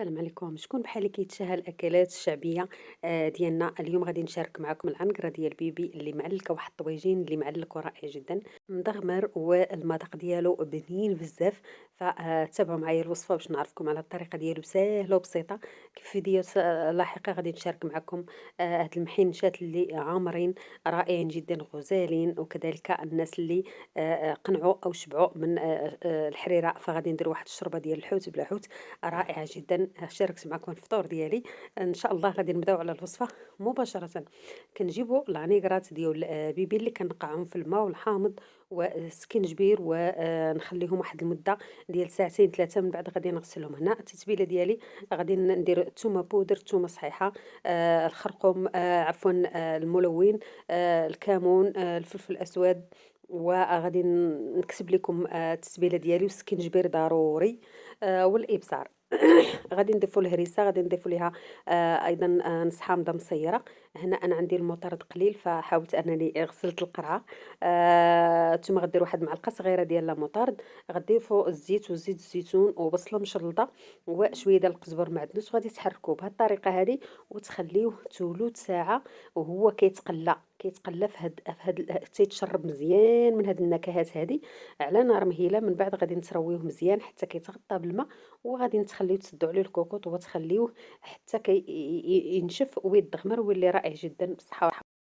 السلام عليكم. شكون بحالي كيتشهى الأكلات الشعبية ديالنا؟ اليوم غادي نشارك معكم العنقرة ديال بيبي اللي معلكة واحد الطويجين اللي معلك ورائع جدا، مدغمر والمذاق ديالو بنين بزاف. فتابعوا معايا الوصفة باش نعرفكم على الطريقة ديالو ساهلة وبسيطة. في فيديوهات لاحقة غادي نشارك معكم هاد المحنشات اللي عامرين رائعين جدا غزالين، وكذلك الناس اللي قنعوا أو شبعوا من الحريرة، فغادي ندير واحد الشوربة ديال الحوت بلا حوت رائعة جدًا. شاركت معكم الفطور ديالي، إن شاء الله غادي نبداو على الوصفة مباشرةً. كنجيبوا العنيقرات ديال بيبي اللي كنقعهم في الماء والحامض والسكينجبير، ونخليهم واحد المدة ديال ساعتين 3، من بعد غادي نغسلهم. هنا التتبيلة ديالي غادي ندير الثومة بودر، الثومة صحيحة، الخرقوم، عفوًا، الملون، الكمون، الفلفل الأسود، وغادي نكتب لكم التتبيلة ديالي، والسكينجبير ضروري، والإبزار. غادي نضيفوا الهريسة، غادي نضيفوا ليها أيضًا نص حامضة مصيّرة. هنا أنا عندي المطرد قليل فحاولت أنني غسلت القرعة. نتوما غديروا واحد المعلقة صغيرة ديال لا موطارد، غتضيفوا الزيت وزيت الزيتون وبصلة مشلطة وشوية ديال القزبر معدنوس، وغادي تحركوه بهاد الطريقة هادي وتخليوه تولوت ساعة وهو كيتقلى تيتشرب مزيان من هاد النكهات هادي على نار مهيلة. من بعد غادي نترويوه مزيان حتى كيتغطى بالما، وغادي تخليو تسدوا عليه الكوكوط وتخليوه حتى ينشف ويدغمر ويولي رائع جدا بالصحة